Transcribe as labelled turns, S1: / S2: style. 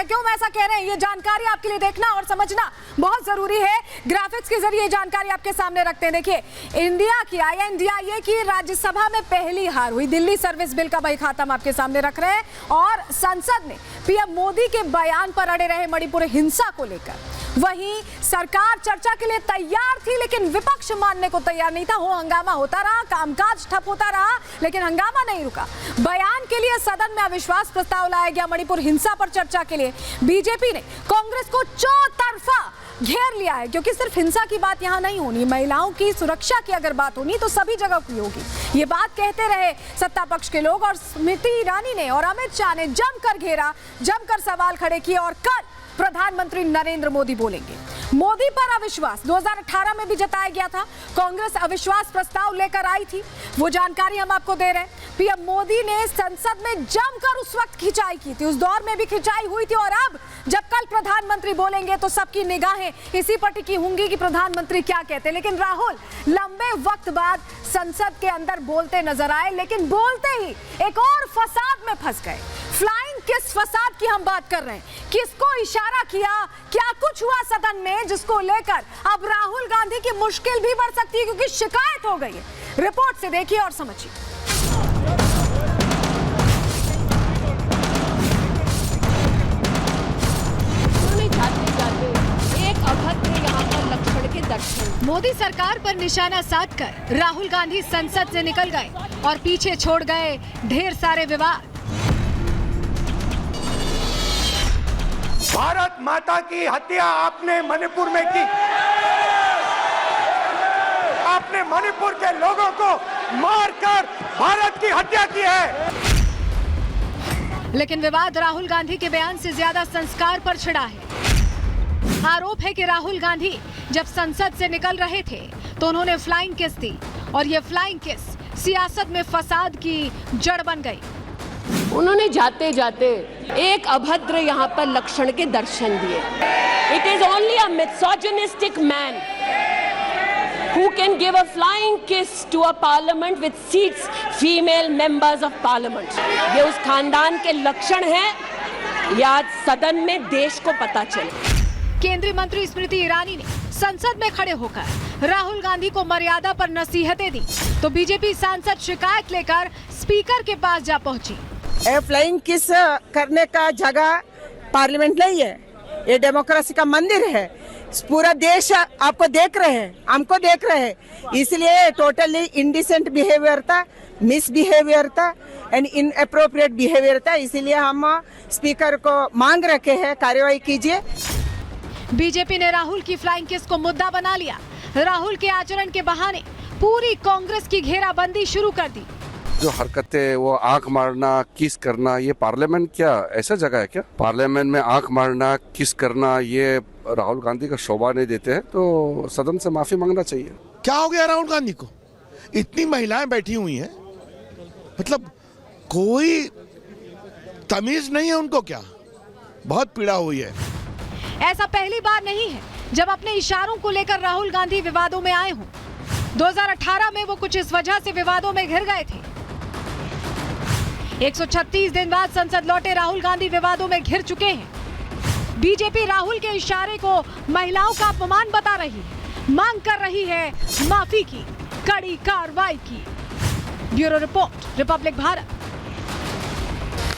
S1: है। क्यों ऐसा कह रहे हैं, ये जानकारी आपके लिए देखना और समझना बहुत जरूरी है। ग्राफिक्स के जरिए जानकारी आपके सामने रखते हैं। देखिए, इंडिया की INDIA की राज्यसभा में पहली हार हुई। दिल्ली सर्विस बिल का बही खाता हम आपके सामने रख रहे हैं और संसद में PM मोदी के बयान पर अड़े रहे मणिपुर हिंसा को लेकर। वहीं सरकार चर्चा के लिए तैयार थी, लेकिन विपक्ष मानने को तैयार नहीं था। हंगामा होता रहा, कामकाज ठप होता रहा, लेकिन हंगामा नहीं रुका। बयान के लिए सदन में अविश्वास प्रस्ताव लाया गया। मणिपुर हिंसा पर चर्चा के लिए बीजेपी ने कांग्रेस को चौतरफा घेर लिया है, क्योंकि सिर्फ हिंसा की बात यहाँ नहीं होनी, महिलाओं की सुरक्षा की अगर बात होनी तो सभी जगह की होगी। ये बात कहते रहे सत्ता पक्ष के लोग और स्मृति ईरानी ने और अमित शाह ने जमकर घेरा, जमकर सवाल खड़े किए। और कल प्रधानमंत्री नरेंद्र मोदी बोलेंगे। मोदी पर अविश्वास 2018 में भी जताया गया था। कांग्रेस अविश्वास प्रस्ताव लेकर आई थी, वो जानकारी हम आपको दे रहे हैं। PM मोदी ने संसद में जमकर उस वक्त खिंचाई की थी, उस दौर में भी खिंचाई हुई थी। और अब जब कल प्रधानमंत्री बोलेंगे तो सबकी निगाहें इसी पर टिकी होंगी कि प्रधानमंत्री क्या कहते हैं। लेकिन राहुल लंबे वक्त बाद संसद के अंदर बोलते नजर आए, लेकिन बोलते ही एक और फसाद में फंस गए। फ्लाइंग किस फसाद की हम बात कर रहे हैं, किसको इशारा किया, क्या कुछ हुआ सदन में जिसको लेकर अब राहुल गांधी की मुश्किल भी बढ़ सकती है, क्योंकि शिकायत हो गई है। रिपोर्ट से देखिए और समझिए। मोदी सरकार पर निशाना साधकर राहुल गांधी संसद से निकल गए और पीछे छोड़ गए ढेर सारे विवाद।
S2: भारत माता की हत्या आपने मणिपुर में की। आपने मणिपुर के लोगों को मारकर भारत की हत्या की है।
S1: लेकिन विवाद राहुल गांधी के बयान से ज्यादा संस्कार पर छिड़ा है। आरोप है कि राहुल गांधी जब संसद से निकल रहे थे तो उन्होंने फ्लाइंग किस दी और ये फ्लाइंग किस सियासत में फसाद की जड़ बन गई।
S3: उन्होंने जाते जाते एक अभद्र यहाँ पर लक्षण के दर्शन दिए। It is only a misogynistic man who can give a flying kiss to a parliament with seats female members of parliament। ये उस खानदान के लक्षण हैं, या सदन में देश को पता चले।
S1: केंद्रीय मंत्री स्मृति ईरानी ने संसद में खड़े होकर राहुल गांधी को मर्यादा पर नसीहतें दी, तो बीजेपी सांसद शिकायत लेकर स्पीकर के पास जा पहुंची।
S4: फ्लाइंग किस करने का जगह पार्लियामेंट नहीं है, ये डेमोक्रेसी का मंदिर है। पूरा देश आपको देख रहे हैं, हमको देख रहे हैं, इसलिए टोटली इंडिसेंट बिहेवियर था, मिसबिहेवियर था एंड इनअप्रोप्रिएट बिहेवियर था। इसीलिए हम स्पीकर को मांग रखे हैं, कार्यवाही कीजिए।
S1: बीजेपी ने राहुल की फ्लाइंग किस को मुद्दा बना लिया। राहुल के आचरण के बहाने पूरी कांग्रेस की घेराबंदी शुरू कर दी।
S5: जो हरकतें, वो आंख मारना, किस करना, ये पार्लियामेंट क्या ऐसा जगह है क्या? पार्लियामेंट में आंख मारना, किस करना, ये राहुल गांधी का शोभा नहीं देते हैं, तो सदन से माफी मांगना चाहिए।
S6: क्या हो गया राहुल गांधी को? इतनी महिलाएं बैठी हुई हैं, मतलब कोई तमीज नहीं है उनको क्या? बहुत पीड़ा हुई है।
S1: ऐसा पहली बार नहीं है जब अपने इशारों को लेकर राहुल गांधी विवादों में आए हों। 2018 में वो कुछ इस वजह से विवादों में घिर गए थे। 136 दिन बाद संसद लौटे राहुल गांधी विवादों में घिर चुके हैं। बीजेपी राहुल के इशारे को महिलाओं का अपमान बता रही है, मांग कर रही है माफी की, कड़ी कार्रवाई की। Bureau report, Republic Bharat.